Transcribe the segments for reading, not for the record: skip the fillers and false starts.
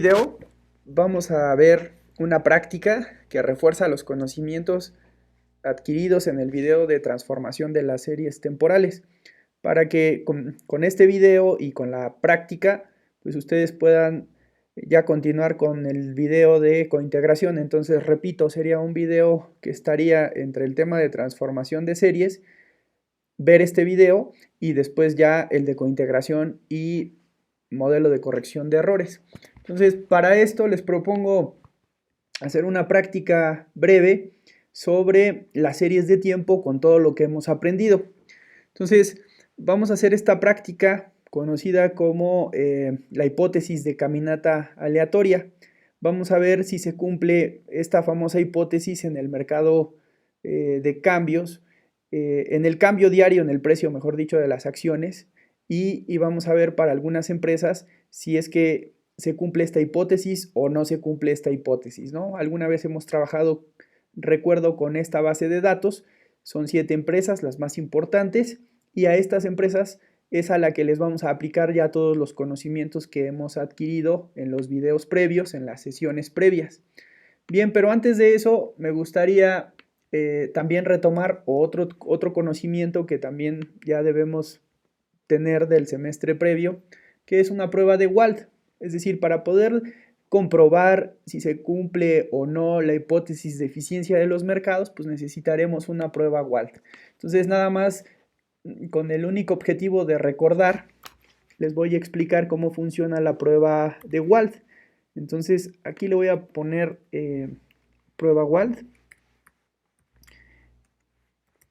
Video vamos a ver una práctica que refuerza los conocimientos adquiridos en el video de transformación de las series temporales para que con este video y con la práctica pues ustedes puedan ya continuar con el video de cointegración. Entonces repito, sería un video que estaría entre el tema de transformación de series, ver este video y después ya el de cointegración y modelo de corrección de errores. Entonces, para esto les propongo hacer una práctica breve sobre las series de tiempo con todo lo que hemos aprendido. Entonces, vamos a hacer esta práctica conocida como la hipótesis de caminata aleatoria. Vamos a ver si se cumple esta famosa hipótesis en el mercado de cambios, en el cambio diario, en el precio, mejor dicho, de las acciones, y vamos a ver para algunas empresas si es que se cumple esta hipótesis o no se cumple esta hipótesis, ¿no? Alguna vez hemos trabajado, recuerdo, con esta base de datos. Son 7 empresas, las más importantes, y a estas empresas es a la que les vamos a aplicar ya todos los conocimientos que hemos adquirido en los videos previos, en las sesiones previas. Bien, pero antes de eso me gustaría también retomar otro conocimiento que también ya debemos tener del semestre previo, que es una prueba de Wald. Es decir, para poder comprobar si se cumple o no la hipótesis de eficiencia de los mercados, pues necesitaremos una prueba Wald. Entonces, nada más con el único objetivo de recordar, les voy a explicar cómo funciona la prueba de Wald. Entonces, aquí le voy a poner prueba Wald.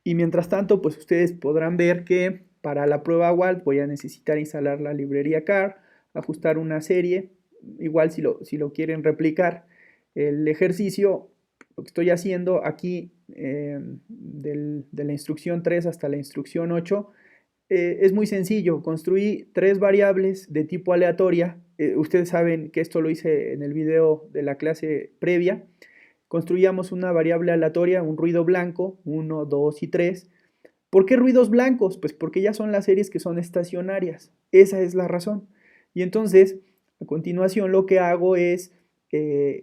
Y mientras tanto, pues ustedes podrán ver que para la prueba Wald voy a necesitar instalar la librería CAR, ajustar una serie, igual si lo quieren replicar. El ejercicio, lo que estoy haciendo aquí de la instrucción 3 hasta la instrucción 8, es muy sencillo. Construí 3 variables de tipo aleatoria. Ustedes saben que esto lo hice en el video de la clase previa. Construíamos una variable aleatoria, un ruido blanco, 1, 2 y 3. ¿Por qué ruidos blancos? Pues porque ya son las series que son estacionarias. Esa es la razón. Y entonces, a continuación lo que hago es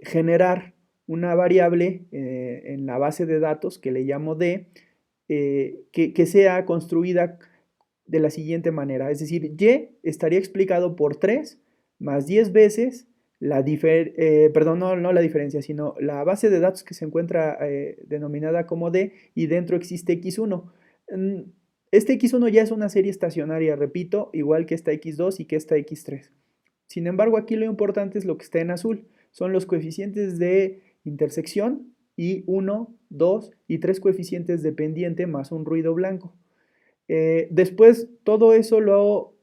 generar una variable en la base de datos que le llamo D, que sea construida de la siguiente manera. Es decir, Y estaría explicado por 3 más 10 veces perdón, no la diferencia, sino la base de datos que se encuentra denominada como D, y dentro existe X1. Este X1 ya es una serie estacionaria, repito, igual que esta X2 y que esta X3. Sin embargo, aquí lo importante es lo que está en azul. Son los coeficientes de intersección y 1, 2 y 3 coeficientes de pendiente más un ruido blanco. Después, todo eso lo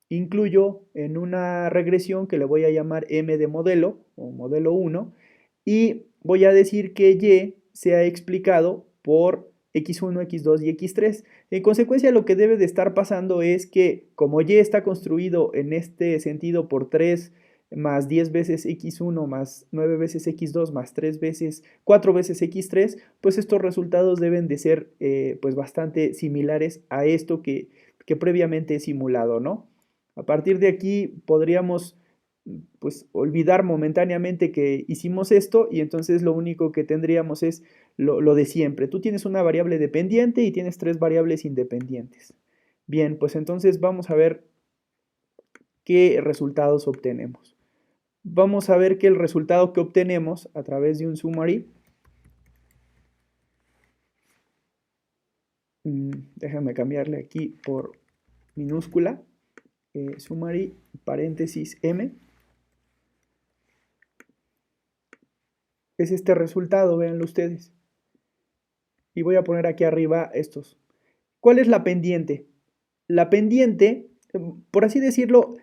incluyo en una regresión que le voy a llamar M de modelo o modelo 1, y voy a decir que Y se ha explicado por X1, X2 y X3. En consecuencia, lo que debe de estar pasando es que como Y está construido en este sentido por 3 más 10 veces X1 más 9 veces X2 más 4 veces X3, pues estos resultados deben de ser pues bastante similares a esto que previamente he simulado, ¿no? A partir de aquí podríamos pues olvidar momentáneamente que hicimos esto, y entonces lo único que tendríamos es lo de siempre. Tú tienes una variable dependiente y tienes 3 variables independientes. Bien, pues entonces vamos a ver qué resultados obtenemos. Vamos a ver que el resultado que obtenemos a través de un summary, déjame cambiarle aquí por minúscula, summary, paréntesis M, es este resultado, véanlo ustedes. Y voy a poner aquí arriba estos. ¿Cuál es la pendiente? La pendiente, por así decirlo,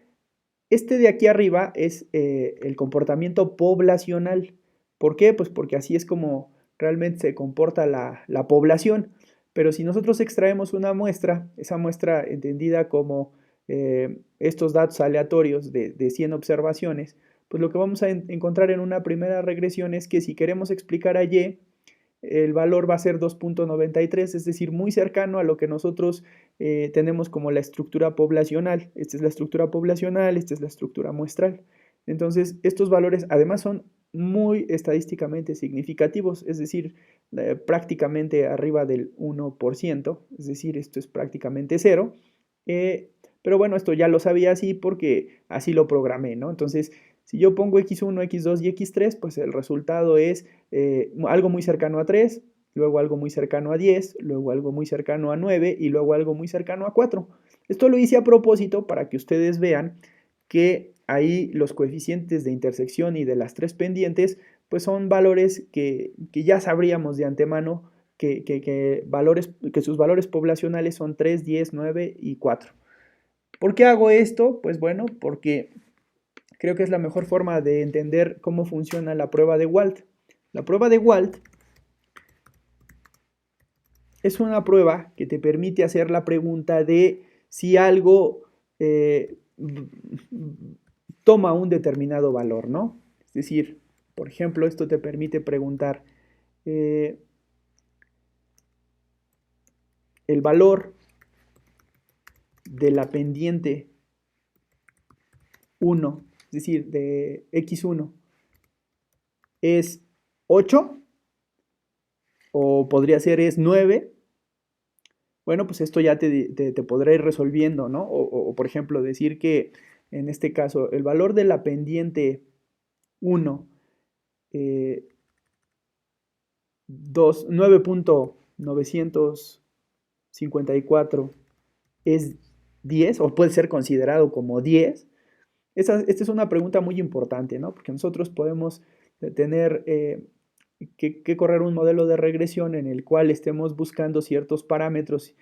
este de aquí arriba es el comportamiento poblacional. ¿Por qué? Pues porque así es como realmente se comporta la población. Pero si nosotros extraemos una muestra, esa muestra entendida como estos datos aleatorios de 100 observaciones, pues lo que vamos a encontrar en una primera regresión es que si queremos explicar a Y, el valor va a ser 2.93, es decir, muy cercano a lo que nosotros tenemos como la estructura poblacional. Esta es la estructura poblacional, esta es la estructura muestral. Entonces, estos valores además son muy estadísticamente significativos, es decir, prácticamente arriba del 1%, es decir, esto es prácticamente cero. Pero bueno, esto ya lo sabía así porque así lo programé, ¿no? Entonces, si yo pongo x1, x2 y x3, pues el resultado es algo muy cercano a 3, luego algo muy cercano a 10, luego algo muy cercano a 9 y luego algo muy cercano a 4. Esto lo hice a propósito para que ustedes vean que ahí los coeficientes de intersección y de las tres pendientes, pues son valores que ya sabríamos de antemano que sus valores poblacionales son 3, 10, 9 y 4. ¿Por qué hago esto? Pues bueno, porque creo que es la mejor forma de entender cómo funciona la prueba de Wald. La prueba de Wald es una prueba que te permite hacer la pregunta de si algo toma un determinado valor, ¿no? Es decir, por ejemplo, esto te permite preguntar el valor de la pendiente 1, es decir, de x1, es 8 o podría ser es 9. Bueno, pues esto ya te podrá ir resolviendo, ¿no? O, por ejemplo, decir que en este caso el valor de la pendiente 1, 9.954 es 10 o puede ser considerado como 10. Esta es una pregunta muy importante, ¿no? Porque nosotros podemos tener que correr un modelo de regresión en el cual estemos buscando ciertos parámetros,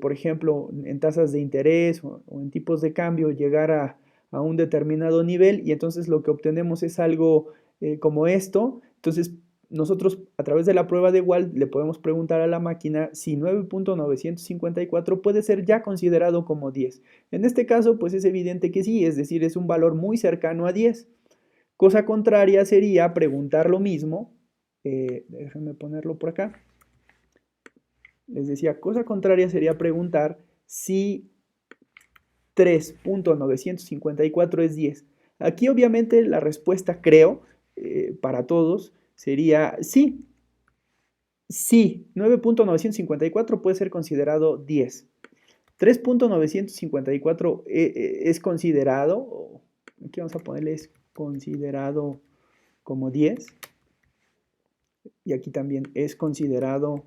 por ejemplo, en tasas de interés o en tipos de cambio, llegar a un determinado nivel y entonces lo que obtenemos es algo como esto. Entonces, nosotros a través de la prueba de Wald le podemos preguntar a la máquina si 9.954 puede ser ya considerado como 10. En este caso, pues es evidente que sí, es decir, es un valor muy cercano a 10. Cosa contraria sería preguntar lo mismo, déjenme ponerlo por acá, les decía, cosa contraria sería preguntar si 3.954 es 10. Aquí obviamente la respuesta, creo, para todos, sería sí. Sí, 9.954 puede ser considerado 10. 3.954 es considerado, aquí vamos a ponerle es considerado como 10. Y aquí también es considerado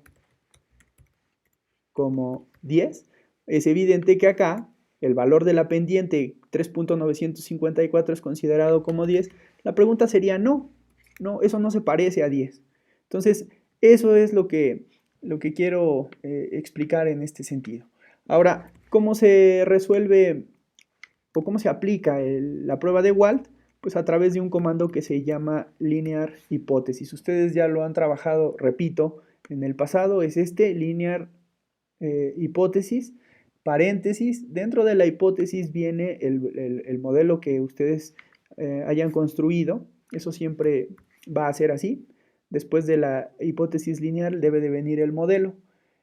como 10. Es evidente que acá el valor de la pendiente 3.954 es considerado como 10. La pregunta sería no, no, eso no se parece a 10. Entonces, eso es lo que quiero explicar en este sentido. Ahora, ¿cómo se resuelve o cómo se aplica la prueba de Wald? Pues a través de un comando que se llama linear hipótesis. Ustedes ya lo han trabajado, repito, en el pasado, es este linear hipótesis, paréntesis. Dentro de la hipótesis viene el modelo que ustedes hayan construido. Eso siempre va a ser así. Después de la hipótesis lineal debe de venir el modelo.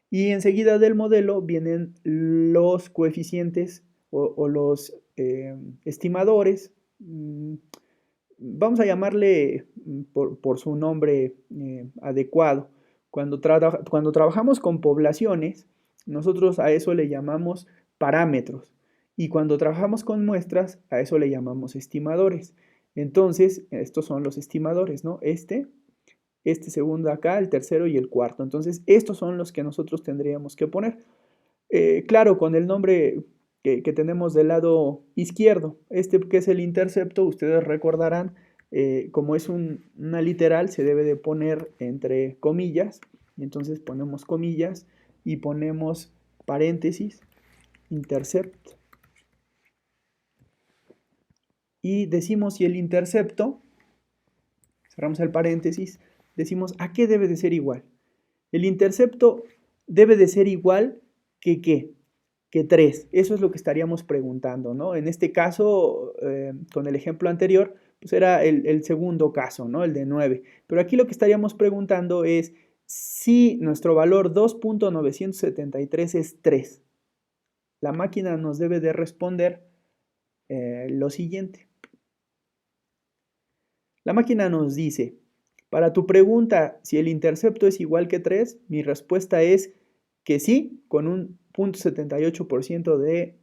Y enseguida del modelo vienen los coeficientes o los estimadores. Vamos a llamarle por su nombre adecuado. Cuando trabajamos con poblaciones, nosotros a eso le llamamos parámetros. Y cuando trabajamos con muestras, a eso le llamamos estimadores. Entonces, estos son los estimadores, ¿no? Este segundo acá, el tercero y el cuarto. Entonces, estos son los que nosotros tendríamos que poner. Claro, con el nombre que tenemos del lado izquierdo, este que es el intercepto, ustedes recordarán, como es una literal, se debe de poner entre comillas, y entonces ponemos comillas y ponemos paréntesis, intercept, y decimos si el intercepto, cerramos el paréntesis, decimos a qué debe de ser igual. El intercepto debe de ser igual que ¿qué? Que 3. Eso es lo que estaríamos preguntando, ¿no? En este caso, con el ejemplo anterior, pues era el segundo caso, ¿no? El de 9. Pero aquí lo que estaríamos preguntando es si nuestro valor 2.973 es 3. La máquina nos debe de responder lo siguiente. La máquina nos dice, para tu pregunta, si el intercepto es igual que 3, mi respuesta es que sí, con un 0.78% de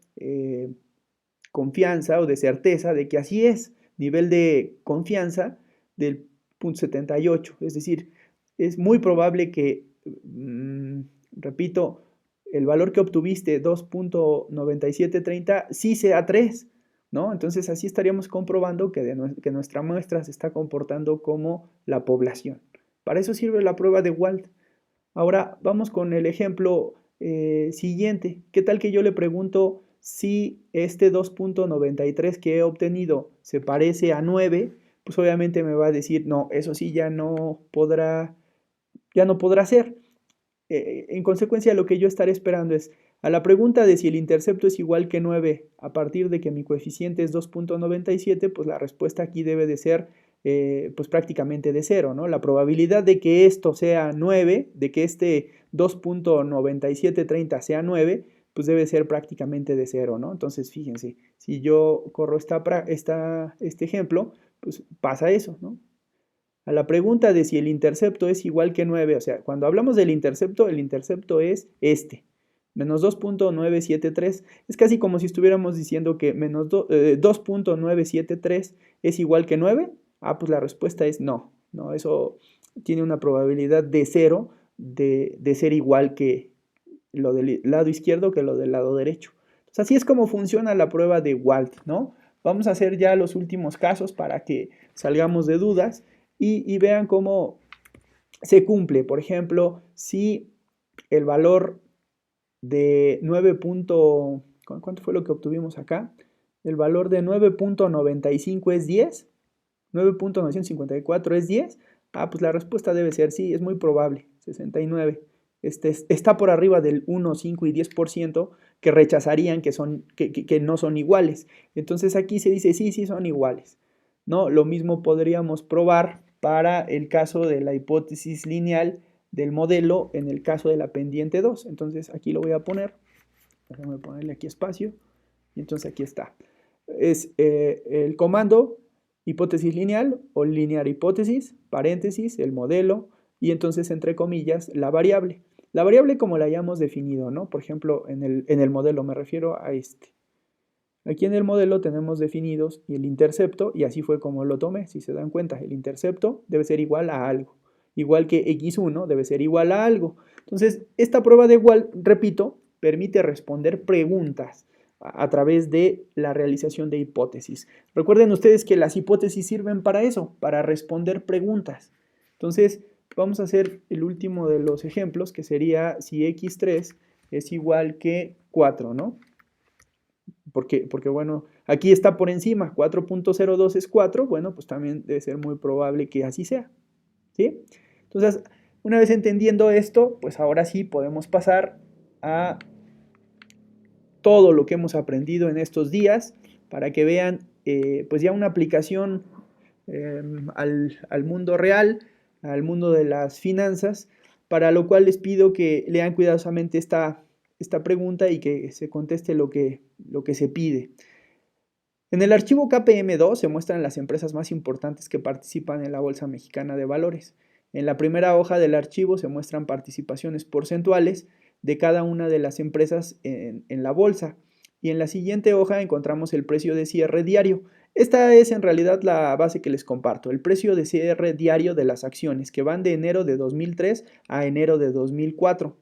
confianza o de certeza de que así es, nivel de confianza del 0.78, es decir, es muy probable que, repito, el valor que obtuviste, 2.9730, sí sea 3, ¿no? Entonces así estaríamos comprobando que nuestra muestra se está comportando como la población. Para eso sirve la prueba de Wald. Ahora vamos con el ejemplo siguiente. ¿Qué tal que yo le pregunto si este 2.93 que he obtenido se parece a 9? Pues obviamente me va a decir, no, eso sí ya no podrá ser. En consecuencia, lo que yo estaré esperando es, a la pregunta de si el intercepto es igual que 9 a partir de que mi coeficiente es 2.97, pues la respuesta aquí debe de ser pues prácticamente de 0, ¿no? La probabilidad de que esto sea 9, de que este 2.9730 sea 9, pues debe ser prácticamente de 0, ¿no? Entonces, fíjense, si yo corro este ejemplo, pues pasa eso, ¿no? A la pregunta de si el intercepto es igual que 9, o sea, cuando hablamos del intercepto, el intercepto es este, menos 2.973. Es casi como si estuviéramos diciendo que menos 2.973 es igual que 9. Ah, pues la respuesta es no, no, eso tiene una probabilidad de 0 de ser igual que lo del lado izquierdo que lo del lado derecho. Entonces, así es como funciona la prueba de Wald, ¿no? Vamos a hacer ya los últimos casos para que salgamos de dudas y vean cómo se cumple. Por ejemplo, si el valor de 9. ¿Cuánto fue lo que obtuvimos acá? El valor de 9.95 es 10, 9.954 es 10. Ah, pues la respuesta debe ser sí, es muy probable, 69. Está por arriba del 1, 5 y 10% que rechazarían que no son iguales. Entonces aquí se dice sí, sí son iguales. ¿No? Lo mismo podríamos probar para el caso de la hipótesis lineal del modelo en el caso de la pendiente 2. Entonces aquí lo voy a poner. Déjame ponerle aquí espacio. Y entonces aquí está. Es el comando hipótesis lineal o linear hipótesis, paréntesis, el modelo y entonces entre comillas la variable. La variable como la hayamos definido, ¿no? Por ejemplo, en el modelo me refiero a este. Aquí en el modelo tenemos definidos el intercepto y así fue como lo tomé. Si se dan cuenta, el intercepto debe ser igual a algo. Igual que x1 debe ser igual a algo. Entonces, esta prueba de igual, repito, permite responder preguntas a través de la realización de hipótesis. Recuerden ustedes que las hipótesis sirven para eso, para responder preguntas. Entonces, vamos a hacer el último de los ejemplos, que sería si x3 es igual que 4, ¿no? Porque bueno, aquí está por encima, 4.02 es 4, bueno, pues también debe ser muy probable que así sea, ¿sí? Entonces, una vez entendiendo esto, pues ahora sí podemos pasar a todo lo que hemos aprendido en estos días para que vean pues ya una aplicación al mundo real, al mundo de las finanzas, para lo cual les pido que lean cuidadosamente esta pregunta y que se conteste lo que se pide. En el archivo KPM2 se muestran las empresas más importantes que participan en la Bolsa Mexicana de Valores. En la primera hoja del archivo se muestran participaciones porcentuales de cada una de las empresas en la bolsa. Y en la siguiente hoja encontramos el precio de cierre diario. Esta es en realidad la base que les comparto, el precio de cierre diario de las acciones que van de enero de 2003 a enero de 2004.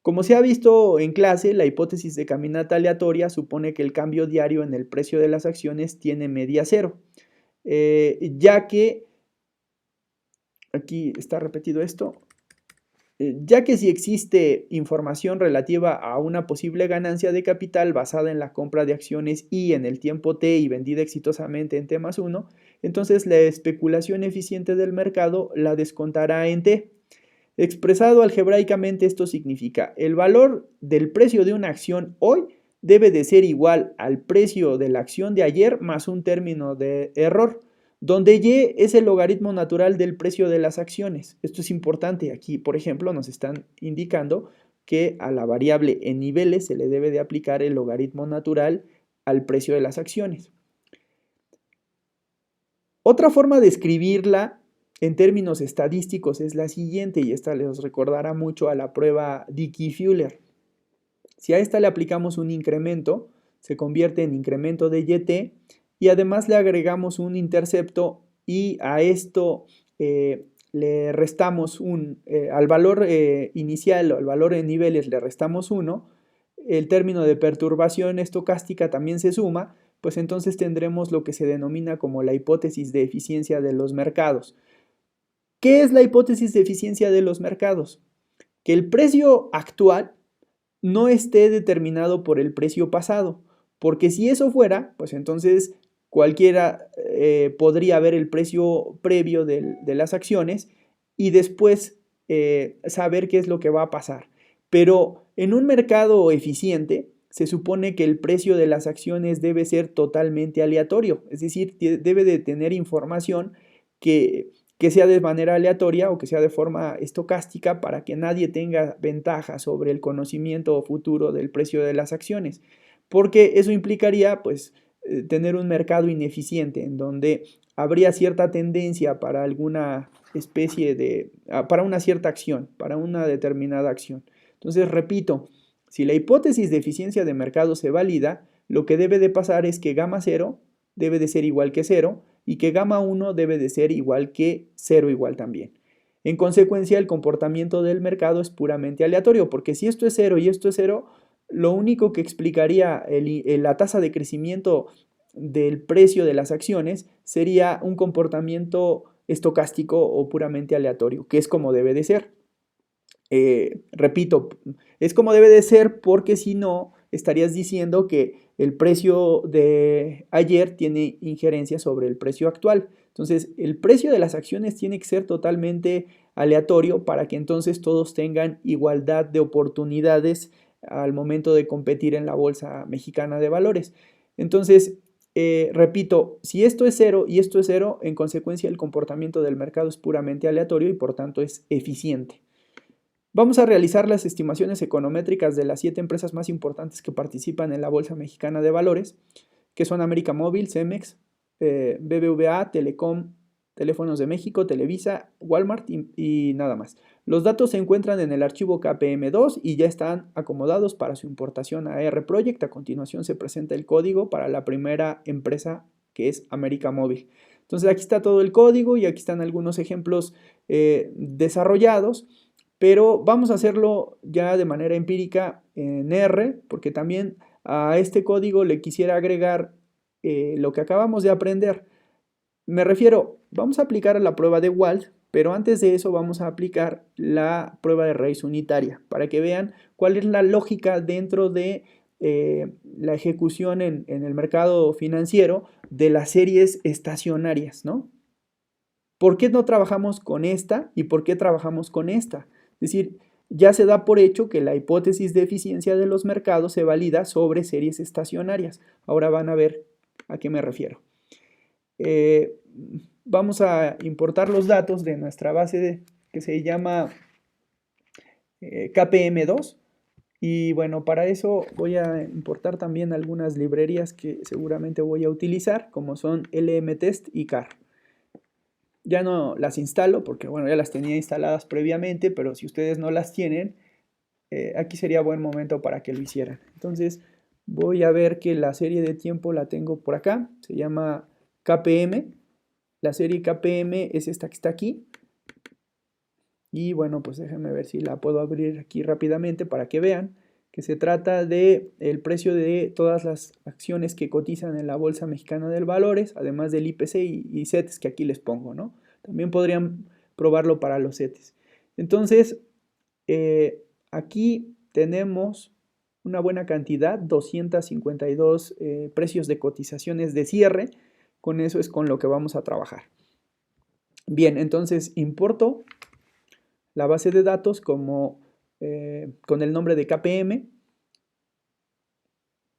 Como se ha visto en clase, la hipótesis de caminata aleatoria supone que el cambio diario en el precio de las acciones tiene media cero, ya que, aquí está repetido esto, ya que si existe información relativa a una posible ganancia de capital basada en la compra de acciones y en el tiempo T y vendida exitosamente en T más 1, entonces la especulación eficiente del mercado la descontará en T. Expresado algebraicamente, esto significa el valor del precio de una acción hoy debe de ser igual al precio de la acción de ayer más un término de error, donde y es el logaritmo natural del precio de las acciones. Esto es importante. Aquí, por ejemplo, nos están indicando que a la variable en niveles se le debe de aplicar el logaritmo natural al precio de las acciones. Otra forma de escribirla en términos estadísticos es la siguiente, y esta les recordará mucho a la prueba Dickey-Fuller. Si a esta le aplicamos un incremento, se convierte en incremento de YT, y además le agregamos un intercepto, y a esto le restamos al valor inicial o al valor de niveles le restamos 1, el término de perturbación estocástica también se suma, pues entonces tendremos lo que se denomina como la hipótesis de eficiencia de los mercados. ¿Qué es la hipótesis de eficiencia de los mercados? Que el precio actual no esté determinado por el precio pasado, porque si eso fuera, pues entonces cualquiera podría ver el precio previo de las acciones y después saber qué es lo que va a pasar. Pero en un mercado eficiente se supone que el precio de las acciones debe ser totalmente aleatorio, es decir, debe de tener información que sea de manera aleatoria o que sea de forma estocástica para que nadie tenga ventaja sobre el conocimiento futuro del precio de las acciones, porque eso implicaría pues tener un mercado ineficiente en donde habría cierta tendencia para alguna especie de, para una cierta acción, para una determinada acción. Entonces, repito, si la hipótesis de eficiencia de mercado se valida, lo que debe de pasar es que gamma 0 debe de ser igual que 0 y que gamma 1 debe de ser igual que 0 igual también. En consecuencia, el comportamiento del mercado es puramente aleatorio, porque si esto es 0 y esto es 0, lo único que explicaría la tasa de crecimiento del precio de las acciones sería un comportamiento estocástico o puramente aleatorio, que es como debe de ser. Repito, es como debe de ser porque si no, estarías diciendo que el precio de ayer tiene injerencia sobre el precio actual. Entonces, el precio de las acciones tiene que ser totalmente aleatorio para que entonces todos tengan igualdad de oportunidades al momento de competir en la Bolsa Mexicana de Valores. Entonces, repito, si esto es 0 y esto es 0, en consecuencia el comportamiento del mercado es puramente aleatorio y por tanto es eficiente. Vamos a realizar las estimaciones econométricas de las 7 empresas más importantes que participan en la Bolsa Mexicana de Valores, que son América Móvil, Cemex, BBVA, Telecom, Teléfonos de México, Televisa, Walmart y nada más. Los datos se encuentran en el archivo KPM2 y ya están acomodados para su importación a R-Project. A continuación se presenta el código para la primera empresa, que es América Móvil. Entonces aquí está todo el código y aquí están algunos ejemplos desarrollados. Pero vamos a hacerlo ya de manera empírica en R, porque también a este código le quisiera agregar lo que acabamos de aprender. Me refiero, vamos a aplicar la prueba de Wald, pero antes de eso vamos a aplicar la prueba de raíz unitaria, para que vean cuál es la lógica dentro de la ejecución en el mercado financiero de las series estacionarias, ¿no? ¿Por qué no trabajamos con esta y por qué trabajamos con esta? Es decir, ya se da por hecho que la hipótesis de eficiencia de los mercados se valida sobre series estacionarias. Ahora van a ver a qué me refiero. Vamos a importar los datos de nuestra base que se llama KPM2. Y bueno, para eso voy a importar también algunas librerías que seguramente voy a utilizar, como son LMTest y CAR. Ya no las instalo porque, bueno, ya las tenía instaladas previamente, pero si ustedes no las tienen, aquí sería buen momento para que lo hicieran. Entonces, voy a ver que la serie de tiempo la tengo por acá, se llama KPM. La serie KPM es esta que está aquí. Y bueno, pues déjenme ver si la puedo abrir aquí rápidamente para que vean que se trata de el precio de todas las acciones que cotizan en la Bolsa Mexicana de Valores, además del IPC y CETES que aquí les pongo, ¿no? También podrían probarlo para los CETES. Entonces, aquí tenemos una buena cantidad, 252 precios de cotizaciones de cierre. Con eso es con lo que vamos a trabajar. Bien, entonces importo la base de datos como con el nombre de KPM.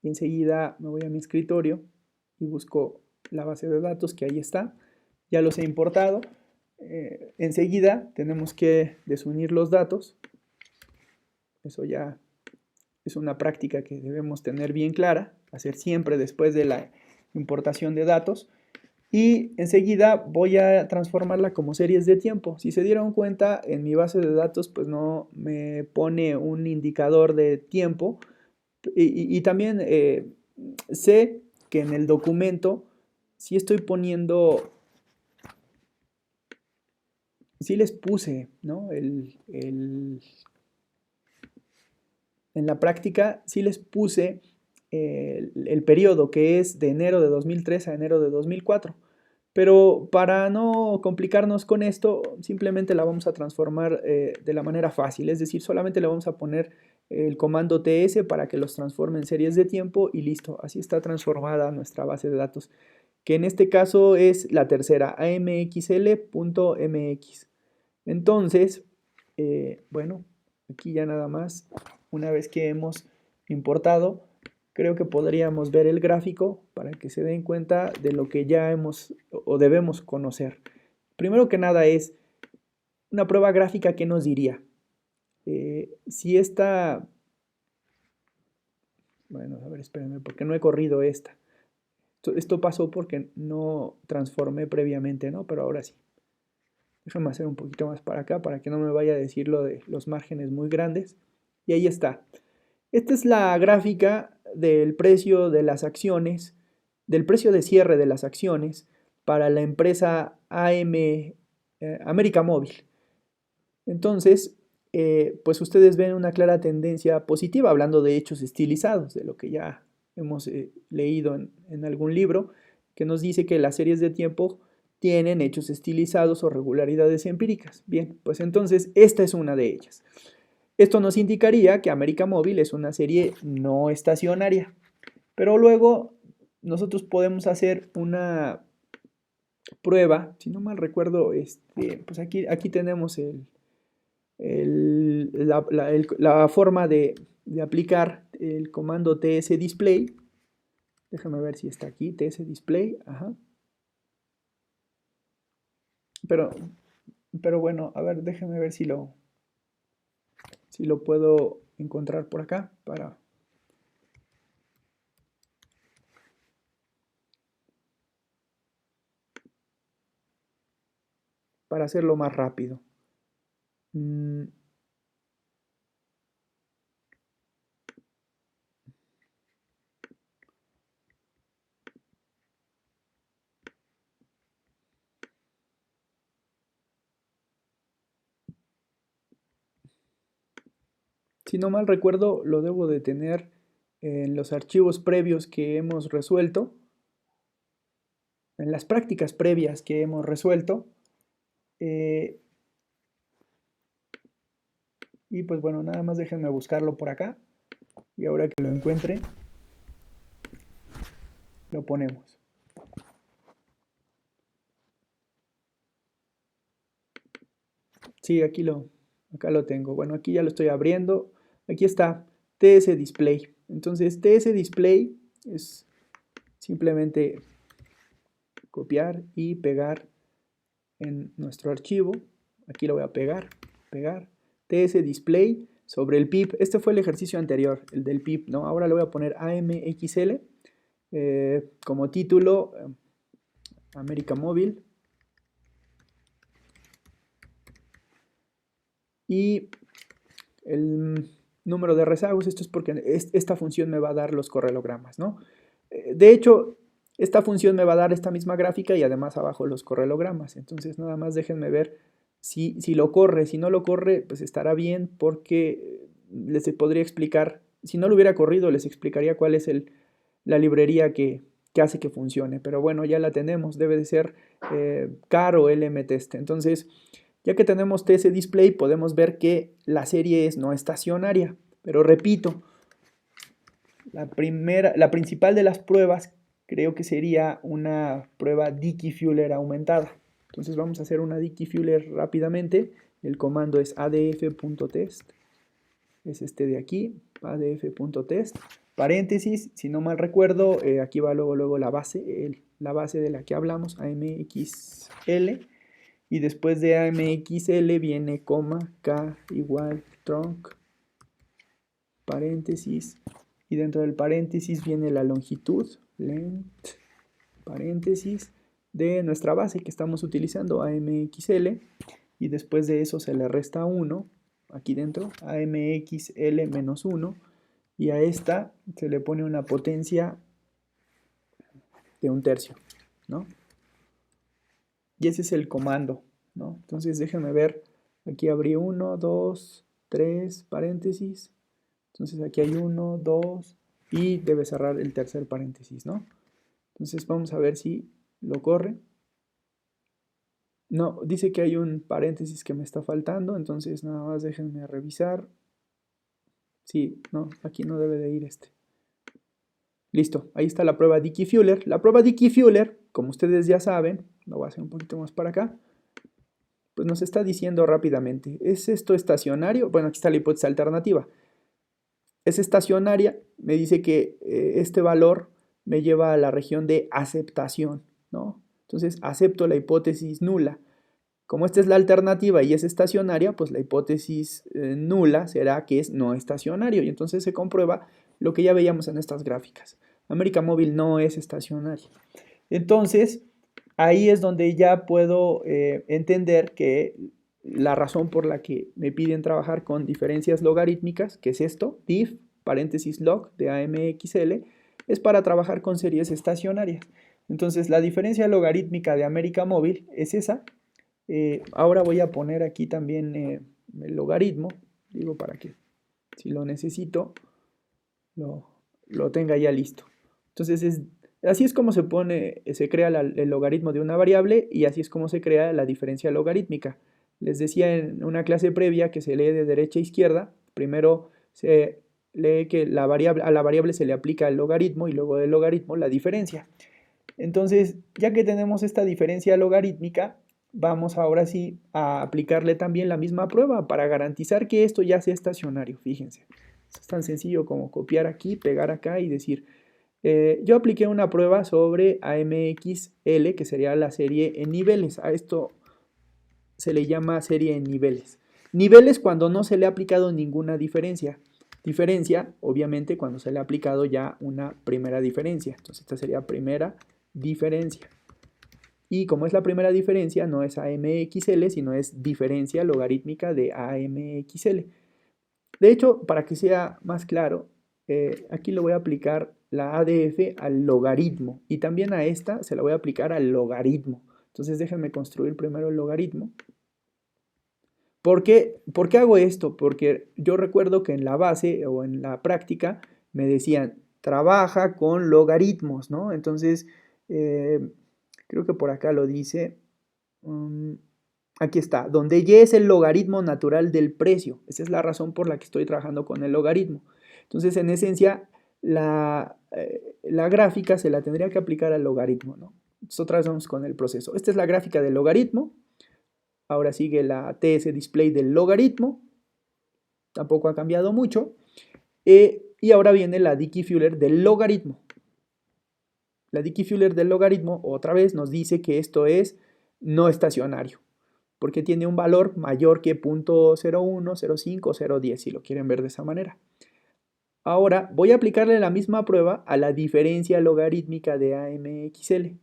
Y enseguida me voy a mi escritorio y busco la base de datos que ahí está. Ya los he importado. Enseguida tenemos que desunir los datos. Eso ya es una práctica que debemos tener bien clara, hacer siempre después de la importación de datos. y enseguida voy a transformarla como series de tiempo. Si se dieron cuenta, en mi base de datos pues no me pone un indicador de tiempo y también sé que en el documento sí estoy poniendo, sí les puse, ¿no? En la práctica sí les puse el periodo que es de enero de 2003 a enero de 2004. Pero para no complicarnos con esto, simplemente la vamos a transformar de la manera fácil, es decir, solamente le vamos a poner el comando ts para que los transforme en series de tiempo y listo, así está transformada nuestra base de datos, que en este caso es la tercera, amxl.mx. Entonces, bueno, aquí ya nada más, una vez que hemos importado, creo que podríamos ver el gráfico para que se den cuenta de lo que ya hemos o debemos conocer. Primero que nada es una prueba gráfica que nos diría. Si esta, bueno, a ver, espérenme, porque no he corrido esta. Esto pasó porque no transformé previamente, ¿no? Pero ahora sí. Déjame hacer un poquito más para acá para que no me vaya a decir lo de los márgenes muy grandes. Y ahí está. Esta es la gráfica del precio de las acciones, del precio de cierre de las acciones para la empresa América Móvil. Entonces, pues ustedes ven una clara tendencia positiva, hablando de hechos estilizados, de lo que ya hemos leído en algún libro, que nos dice que las series de tiempo tienen hechos estilizados o regularidades empíricas. Bien, pues entonces esta es una de ellas. Esto nos indicaría que América Móvil es una serie no estacionaria, pero luego nosotros podemos hacer una prueba, si no mal recuerdo, pues aquí tenemos la forma de aplicar el comando tsDisplay. Déjame ver si está aquí, tsDisplay, ajá. Pero, pero bueno, a ver, déjame ver si lo puedo encontrar por acá para hacerlo más rápido. Si no mal recuerdo, lo debo de tener en los archivos previos que hemos resuelto, en las prácticas previas que hemos resuelto. eh, y pues bueno, nada más déjenme buscarlo por acá. Y ahora que lo encuentre, lo ponemos. Sí, acá lo tengo. Bueno, aquí ya lo estoy abriendo. Aquí está, tsDisplay. Entonces, tsDisplay es simplemente copiar y pegar en nuestro archivo. Aquí lo voy a pegar. tsDisplay sobre el pip. Este fue el ejercicio anterior, el del pip, ¿no? Ahora le voy a poner AMXL como título, América Móvil. Y el número de rezagos, esto es porque esta función me va a dar los correlogramas, ¿no? De hecho, esta función me va a dar esta misma gráfica y además abajo los correlogramas. Entonces, nada más déjenme ver si lo corre. Si no lo corre, pues estará bien porque les podría explicar, si no lo hubiera corrido, les explicaría cuál es la librería que hace que funcione. Pero bueno, ya la tenemos, debe de ser car o lmtest. Entonces, ya que tenemos tsDisplay, podemos ver que la serie es no estacionaria. Pero repito, la principal de las pruebas creo que sería una prueba Dickey-Fuller aumentada. Entonces vamos a hacer una Dickey-Fuller rápidamente. El comando es adf.test. Es este de aquí, adf.test. Paréntesis, si no mal recuerdo, aquí va luego la base de la que hablamos, AMXL. Y después de AMXL viene coma, K igual trunc, paréntesis. Y dentro del paréntesis viene la longitud, length, paréntesis. de nuestra base que estamos utilizando, AMXL, y después de eso se le resta 1 aquí dentro, AMXL menos 1, y a esta se le pone una potencia de 1/3, ¿no? Y ese es el comando, ¿no? Entonces déjenme ver, aquí abrí 1, 2, 3 paréntesis, entonces aquí hay 1, 2 y debe cerrar el tercer paréntesis, ¿no? Entonces vamos a ver si lo corre. No, dice que hay un paréntesis que me está faltando, entonces nada más déjenme revisar. Sí, no, aquí no debe de ir este. Listo, ahí está la prueba Dickey-Fuller. La prueba Dickey-Fuller, como ustedes ya saben, lo voy a hacer un poquito más para acá, pues nos está diciendo rápidamente, ¿es esto estacionario? Bueno, aquí está la hipótesis alternativa. Es estacionaria, me dice que este valor me lleva a la región de aceptación, ¿no? Entonces acepto la hipótesis nula. Como esta es la alternativa y es estacionaria, pues la hipótesis nula será que es no estacionario. Y entonces se comprueba lo que ya veíamos en estas gráficas. América Móvil no es estacionaria. Entonces, ahí es donde ya puedo entender que la razón por la que me piden trabajar con diferencias logarítmicas, que es esto, diff, paréntesis log de AMXL, es para trabajar con series estacionarias. Entonces, la diferencia logarítmica de América Móvil es esa. Ahora voy a poner aquí también el logaritmo, digo para que si lo necesito lo tenga ya listo. Entonces así es como se crea el logaritmo de una variable y así es como se crea la diferencia logarítmica. Les decía en una clase previa que se lee de derecha a izquierda. Primero se lee que a la variable se le aplica el logaritmo y luego del logaritmo la diferencia. Entonces, ya que tenemos esta diferencia logarítmica, vamos ahora sí a aplicarle también la misma prueba para garantizar que esto ya sea estacionario. Fíjense, es tan sencillo como copiar aquí, pegar acá y decir, yo apliqué una prueba sobre AMXL, que sería la serie en niveles. A esto se le llama serie en niveles. Niveles cuando no se le ha aplicado ninguna diferencia. Diferencia, obviamente, cuando se le ha aplicado ya una primera diferencia. Entonces, esta sería primera diferencia. Y como es la primera diferencia, no es AMXL, sino es diferencia logarítmica de AMXL. De hecho, para que sea más claro, aquí le voy a aplicar la ADF al logaritmo y también a esta se la voy a aplicar al logaritmo. Entonces déjenme construir primero el logaritmo. ¿Por qué hago esto? Porque yo recuerdo que en la base o en la práctica me decían, trabaja con logaritmos, ¿no? Entonces, creo que por acá lo dice. Aquí está, donde y es el logaritmo natural del precio. Esa es la razón por la que estoy trabajando con el logaritmo. Entonces, en esencia, la gráfica se la tendría que aplicar al logaritmo, ¿no? Entonces, otra vez vamos con el proceso. Esta es la gráfica del logaritmo. Ahora sigue la TS display del logaritmo. Tampoco ha cambiado mucho. Y ahora viene la Dickey-Fuller del logaritmo. La Dickey-Fuller del logaritmo, otra vez, nos dice que esto es no estacionario, porque tiene un valor mayor que 0.01, 0.5 o 0.10, si lo quieren ver de esa manera. Ahora voy a aplicarle la misma prueba a la diferencia logarítmica de AMXL.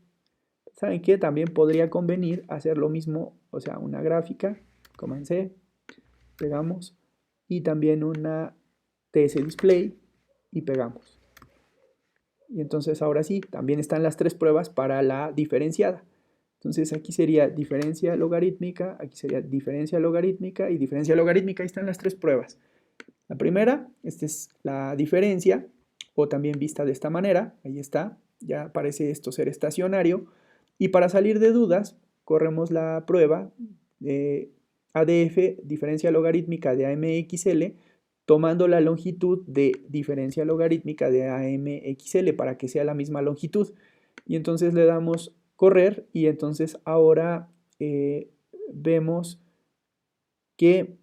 ¿Saben qué? También podría convenir hacer lo mismo, o sea, una gráfica, comencé, pegamos, y también una TS display y pegamos. Y entonces ahora sí, también están las tres pruebas para la diferenciada. Entonces aquí sería diferencia logarítmica, aquí sería diferencia logarítmica y diferencia logarítmica. Ahí están las tres pruebas. La primera, esta es la diferencia, o también vista de esta manera. Ahí está, ya parece esto ser estacionario. Y para salir de dudas, corremos la prueba de ADF, diferencia logarítmica de AMXL, tomando la longitud de diferencia logarítmica de AMXL para que sea la misma longitud. Y entonces le damos correr y entonces ahora vemos que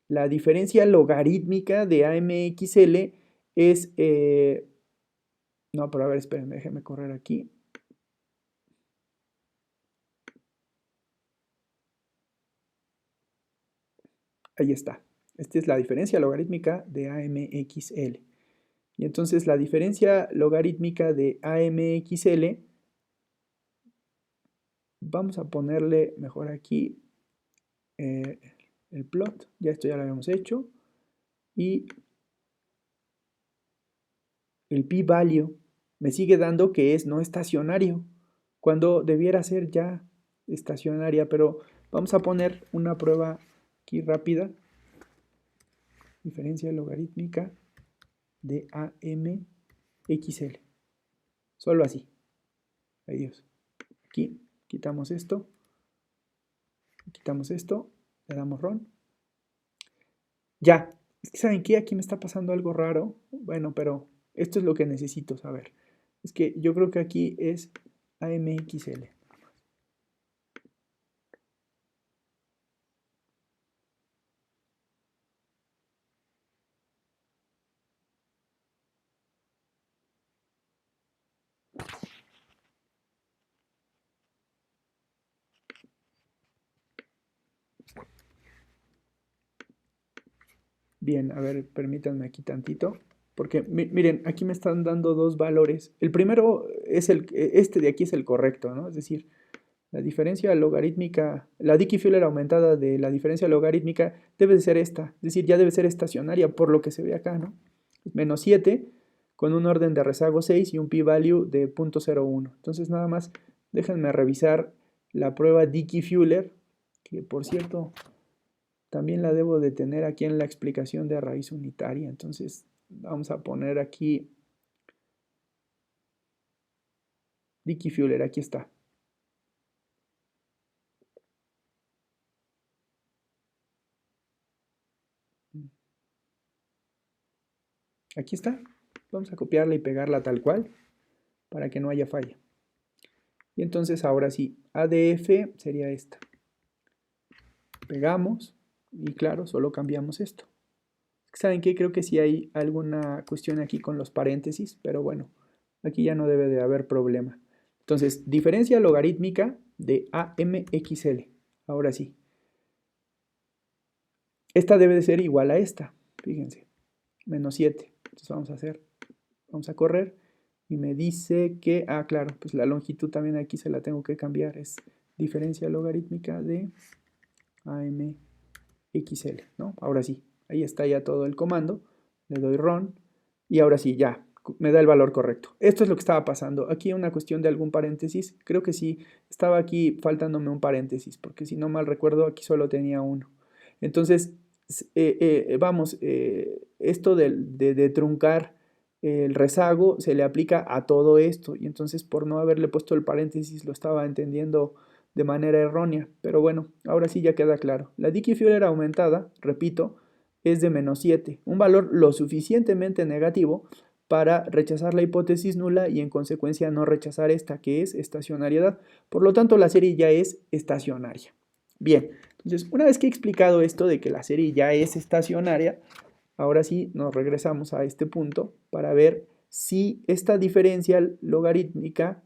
la diferencia logarítmica de AMXL es... no, pero a ver, espérenme, déjenme correr aquí. Ahí está. Esta es la diferencia logarítmica de AMXL. Y entonces la diferencia logarítmica de AMXL vamos a ponerle mejor aquí el plot, ya esto ya lo habíamos hecho, y el p-value me sigue dando que es no estacionario, cuando debiera ser ya estacionaria, pero vamos a poner una prueba aquí rápida, diferencia logarítmica de AMXL, solo así, adiós. Aquí quitamos esto, le damos run. Ya, es que ¿saben qué? Aquí me está pasando algo raro. Bueno, pero esto es lo que necesito saber. Es que yo creo que aquí es AMXL. Bien, a ver, permítanme aquí tantito. Porque miren, aquí me están dando dos valores. El primero es este de aquí es el correcto, ¿no? Es decir, la diferencia logarítmica, la Dickey-Fuller aumentada de la diferencia logarítmica debe de ser esta. Es decir, ya debe ser estacionaria por lo que se ve acá, ¿no? Menos 7 con un orden de rezago 6 y un p-value de 0.01. Entonces nada más déjenme revisar la prueba Dickey-Fuller, que por cierto también la debo de tener aquí en la explicación de raíz unitaria. Entonces vamos a poner aquí Dickey-Fuller, aquí está. Aquí está. Vamos a copiarla y pegarla tal cual para que no haya falla. Y entonces ahora sí, ADF sería esta. Pegamos y claro, solo cambiamos esto. ¿Saben qué? Creo que sí hay alguna cuestión aquí con los paréntesis, pero bueno, aquí ya no debe de haber problema. Entonces, diferencia logarítmica de AMXL. Ahora sí. Esta debe de ser igual a esta, fíjense, menos 7. Entonces vamos a correr y me dice que, claro, pues la longitud también aquí se la tengo que cambiar, es diferencia logarítmica de AMXL, ¿no? Ahora sí, ahí está ya todo el comando, le doy run y ahora sí, ya, me da el valor correcto. Esto es lo que estaba pasando. Aquí una cuestión de algún paréntesis, creo que sí, estaba aquí faltándome un paréntesis, porque si no mal recuerdo, aquí solo tenía uno. Entonces, esto de truncar el rezago se le aplica a todo esto y entonces por no haberle puesto el paréntesis lo estaba entendiendo de manera errónea, pero bueno, ahora sí ya queda claro. La Dickey-Fuller aumentada, repito, es de menos 7, un valor lo suficientemente negativo para rechazar la hipótesis nula y en consecuencia no rechazar esta que es estacionariedad. Por lo tanto, la serie ya es estacionaria. Bien, entonces una vez que he explicado esto de que la serie ya es estacionaria, ahora sí nos regresamos a este punto para ver si esta diferencia logarítmica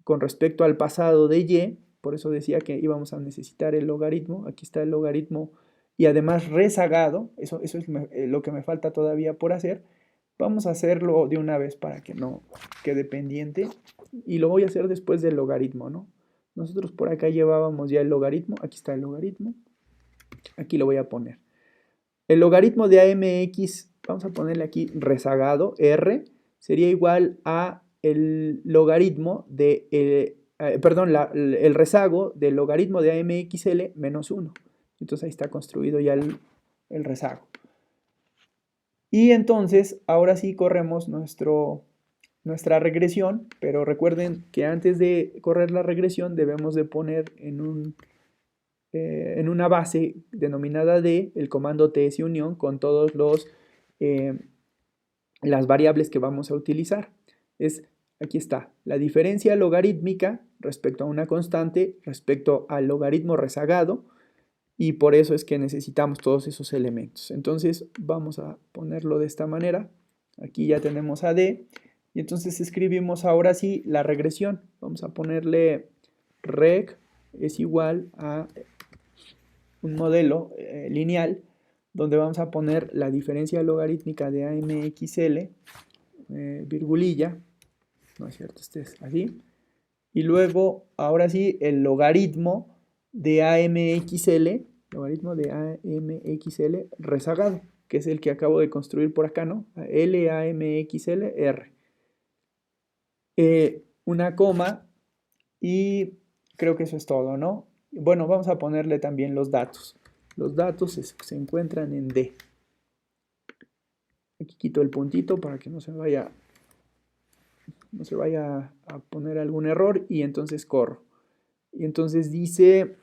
con respecto al pasado de y, por eso decía que íbamos a necesitar el logaritmo, aquí está el logaritmo y además rezagado, eso es lo que me falta todavía por hacer, vamos a hacerlo de una vez para que no quede pendiente y lo voy a hacer después del logaritmo, ¿no? Nosotros por acá llevábamos ya el logaritmo, aquí está el logaritmo, aquí lo voy a poner. El logaritmo de AMX, vamos a ponerle aquí rezagado, R, sería igual a el logaritmo de, el rezago del logaritmo de AMXL menos 1. Entonces ahí está construido ya el rezago. Y entonces, ahora sí corremos nuestra regresión, pero recuerden que antes de correr la regresión debemos de poner en una base denominada D el comando ts unión con todos las variables que vamos a utilizar. Aquí está, la diferencia logarítmica respecto a una constante, respecto al logaritmo rezagado, y por eso es que necesitamos todos esos elementos. Entonces vamos a ponerlo de esta manera. Aquí ya tenemos a D, y entonces escribimos ahora sí la regresión. Vamos a ponerle reg es igual a un modelo lineal donde vamos a poner la diferencia logarítmica de AMXL, virgulilla, no es cierto, este es así, y luego, ahora sí, el logaritmo de AMXL rezagado, que es el que acabo de construir por acá, ¿no? LAMXLR. Una coma y creo que eso es todo, ¿no? Bueno, vamos a ponerle también los datos. Los datos se encuentran en D. Aquí quito el puntito para que no se vaya a poner algún error y entonces corro. Y entonces dice,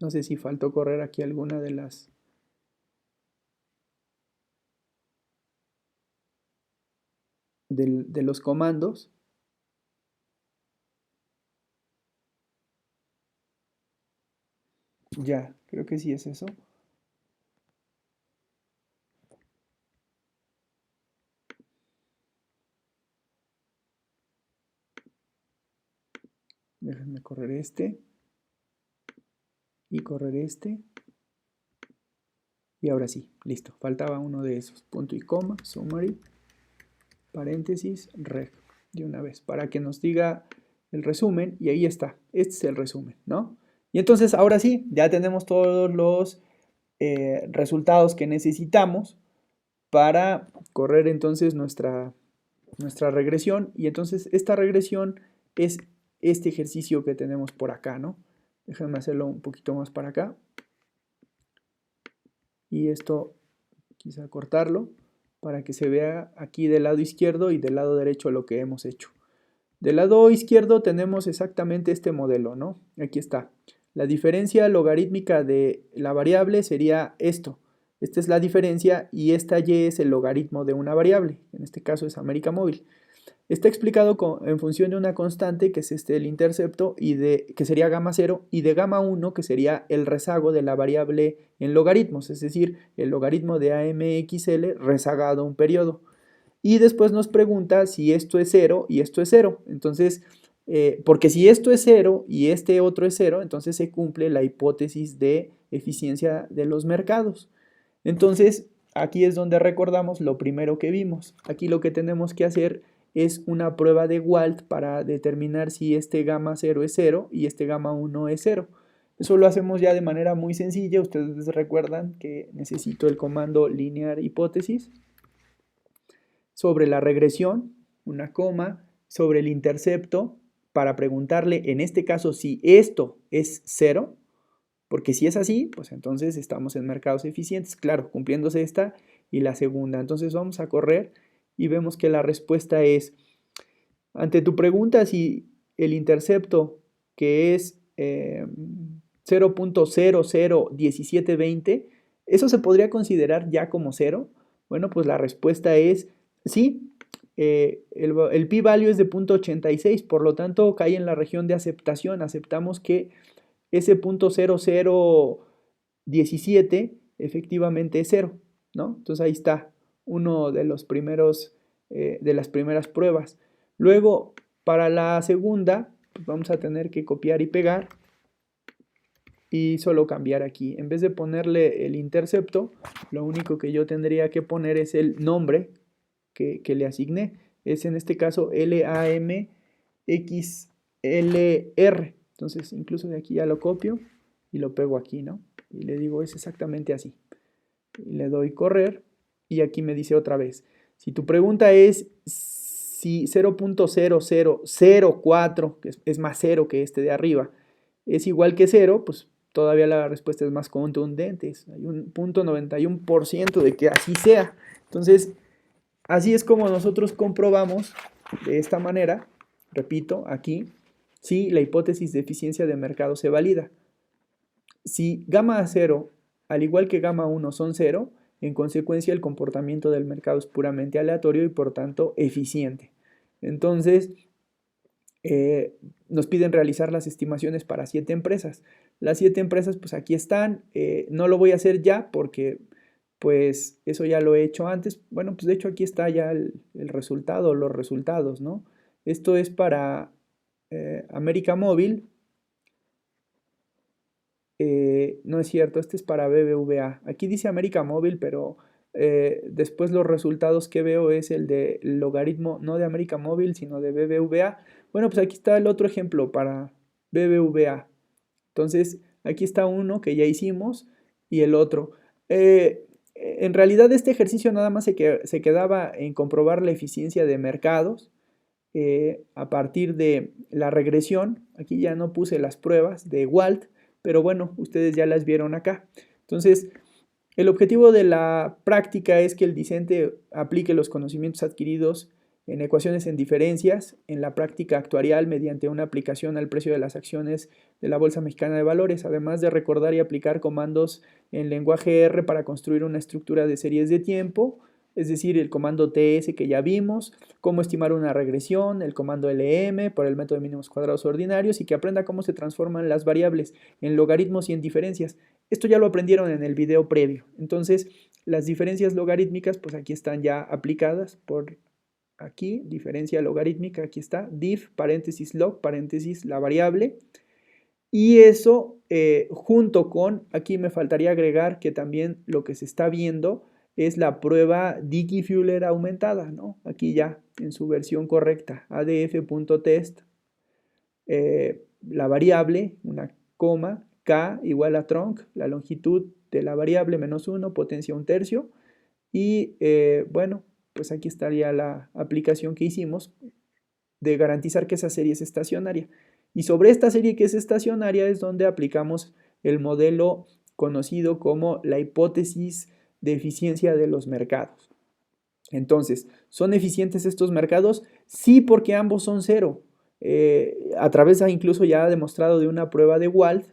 no sé si faltó correr aquí alguna de de los comandos. Ya, creo que sí es eso. Déjenme correr este y correr este. Y ahora sí, listo. Faltaba uno de esos. Punto y coma, summary, paréntesis, reg. De una vez, para que nos diga el resumen. Y ahí está. Este es el resumen, ¿no? Y entonces, ahora sí, ya tenemos todos los resultados que necesitamos para correr entonces nuestra regresión. Y entonces, esta regresión es este ejercicio que tenemos por acá, ¿no? Déjenme hacerlo un poquito más para acá. Y esto quizá cortarlo para que se vea aquí del lado izquierdo y del lado derecho lo que hemos hecho. Del lado izquierdo tenemos exactamente este modelo, ¿no? Aquí está. La diferencia logarítmica de la variable sería esto. Esta es la diferencia y esta y es el logaritmo de una variable. En este caso es América Móvil. Está explicado en función de una constante que es el intercepto y que sería gamma 0 y de gamma 1 que sería el rezago de la variable en logaritmos, es decir, el logaritmo de AMXL rezagado un periodo. Y después nos pregunta si esto es 0 y esto es 0. Entonces, porque si esto es 0 y este otro es 0, entonces se cumple la hipótesis de eficiencia de los mercados. Entonces, aquí es donde recordamos lo primero que vimos. Aquí lo que tenemos que hacer es una prueba de Wald para determinar si este gamma 0 es 0 y este gamma 1 es 0. Eso lo hacemos ya de manera muy sencilla. Ustedes recuerdan que necesito el comando linear hipótesis sobre la regresión, una coma, sobre el intercepto para preguntarle en este caso si esto es 0. Porque si es así, pues entonces estamos en mercados eficientes, claro, cumpliéndose esta y la segunda. Entonces vamos a correr y vemos que la respuesta es, ante tu pregunta si el intercepto que es 0.001720, ¿eso se podría considerar ya como cero? Bueno, pues la respuesta es sí. El p-value es de 0.86, por lo tanto cae en la región de aceptación. Aceptamos que ese 0.0017 efectivamente es 0, ¿no? Entonces ahí está uno de los primeros, de las primeras pruebas. Luego, para la segunda, pues vamos a tener que copiar y pegar y solo cambiar aquí. En vez de ponerle el intercepto, lo único que yo tendría que poner es el nombre que le asigné. Es en este caso LAMXLR. Entonces, incluso de aquí ya lo copio y lo pego aquí, ¿no? Y le digo, es exactamente así. Y le doy correr y aquí me dice otra vez, si tu pregunta es si 0.0004, que es más 0 que este de arriba, es igual que 0, pues todavía la respuesta es más contundente. Hay un 0.91% de que así sea. Entonces, así es como nosotros comprobamos de esta manera, repito, aquí, si la hipótesis de eficiencia de mercado se valida. Si gamma 0, al igual que gamma 1, son 0, en consecuencia el comportamiento del mercado es puramente aleatorio y por tanto eficiente. Entonces, nos piden realizar las estimaciones para 7 empresas. Las 7 empresas, pues aquí están. No lo voy a hacer ya porque, pues, eso ya lo he hecho antes. Bueno, pues de hecho aquí está ya el resultado, los resultados, ¿no? Esto es para América Móvil. No es cierto, este es para BBVA. Aquí dice América Móvil, pero Después los resultados que veo es el de logaritmo no de América Móvil, sino de BBVA. Bueno, pues aquí está el otro ejemplo para BBVA. Entonces, aquí está uno que ya hicimos y el otro. En realidad este ejercicio nada más se quedaba en comprobar la eficiencia de mercados a partir de la regresión. Aquí ya no puse las pruebas de Wald, pero bueno, ustedes ya las vieron acá. Entonces, el objetivo de la práctica es que el discente aplique los conocimientos adquiridos en ecuaciones en diferencias en la práctica actuarial mediante una aplicación al precio de las acciones de la Bolsa Mexicana de Valores, además de recordar y aplicar comandos en lenguaje R para construir una estructura de series de tiempo, es decir, el comando TS que ya vimos, cómo estimar una regresión, el comando LM por el método de mínimos cuadrados ordinarios y que aprenda cómo se transforman las variables en logaritmos y en diferencias. Esto ya lo aprendieron en el video previo. Entonces, las diferencias logarítmicas, pues aquí están ya aplicadas por aquí, diferencia logarítmica, aquí está, diff, paréntesis log, paréntesis la variable. Y eso junto con, aquí me faltaría agregar que también lo que se está viendo es la prueba Dickey-Fuller aumentada, ¿no? Aquí ya en su versión correcta, adf.test, la variable, una coma, k igual a trunc, la longitud de la variable menos 1, potencia 1/3. Y bueno, pues aquí estaría la aplicación que hicimos de garantizar que esa serie es estacionaria. Y sobre esta serie que es estacionaria es donde aplicamos el modelo conocido como la hipótesis de eficiencia de los mercados. Entonces, ¿son eficientes estos mercados? Sí, porque ambos son cero. A través incluso ya ha demostrado de una prueba de Wald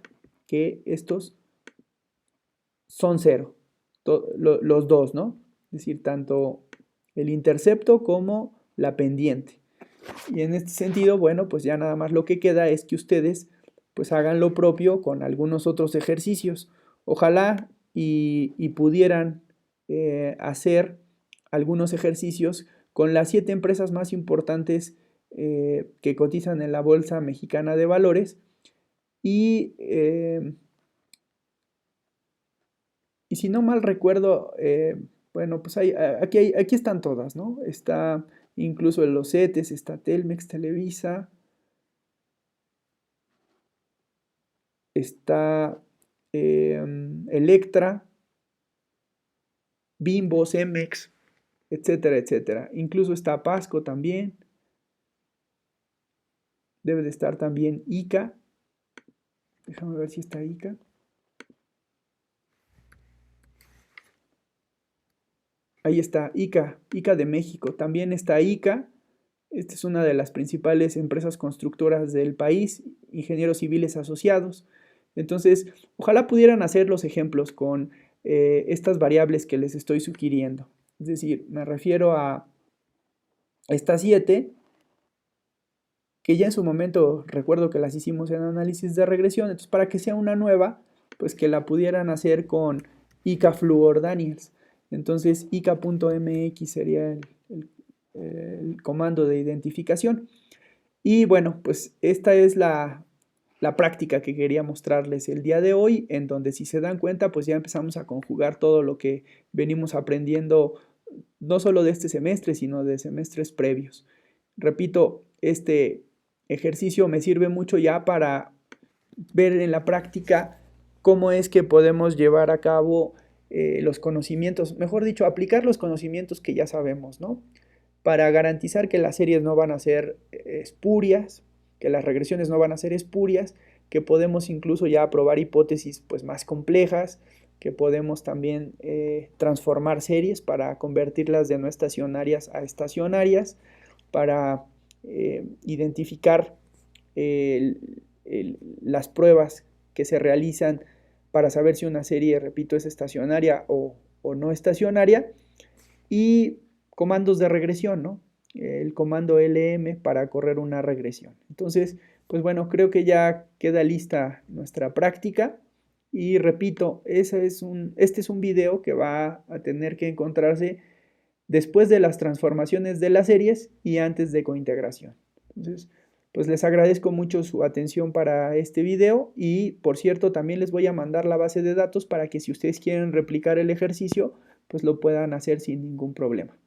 que estos son cero, los dos, ¿no? Es decir, tanto el intercepto como la pendiente. Y en este sentido, bueno, pues ya nada más lo que queda es que ustedes pues hagan lo propio con algunos otros ejercicios. Ojalá y pudieran hacer algunos ejercicios con las 7 empresas más importantes que cotizan en la Bolsa Mexicana de Valores y si no mal recuerdo, bueno, pues aquí están todas, ¿no? Está incluso los CETES, está Telmex, Televisa, está Electra, Bimbo, Cemex, etcétera, etcétera. Incluso está Pasco también. Debe de estar también ICA. Déjame ver si está ICA. Ahí está ICA, ICA de México. También está ICA. Esta es una de las principales empresas constructoras del país, ingenieros civiles asociados. Entonces, ojalá pudieran hacer los ejemplos con estas variables que les estoy sugiriendo. Es decir, me refiero a estas 7, que ya en su momento recuerdo que las hicimos en análisis de regresión. Entonces, para que sea una nueva, pues que la pudieran hacer con ICA Fluor Daniels. Entonces, ICA.mx sería el comando de identificación. Y bueno, pues esta es la práctica que quería mostrarles el día de hoy, en donde si se dan cuenta, pues ya empezamos a conjugar todo lo que venimos aprendiendo, no solo de este semestre, sino de semestres previos. Repito, este ejercicio me sirve mucho ya para ver en la práctica cómo es que podemos llevar a cabo los conocimientos, mejor dicho, aplicar los conocimientos que ya sabemos, ¿no? Para garantizar que las series no van a ser espurias, que las regresiones no van a ser espurias, que podemos incluso ya probar hipótesis pues, más complejas, que podemos también transformar series para convertirlas de no estacionarias a estacionarias, para identificar las pruebas que se realizan para saber si una serie, repito, es estacionaria o no estacionaria, y comandos de regresión, ¿no? El comando LM para correr una regresión. Entonces, pues bueno, creo que ya queda lista nuestra práctica y repito, este es un video que va a tener que encontrarse después de las transformaciones de las series y antes de cointegración. Entonces, pues les agradezco mucho su atención para este video y por cierto también les voy a mandar la base de datos para que si ustedes quieren replicar el ejercicio pues lo puedan hacer sin ningún problema.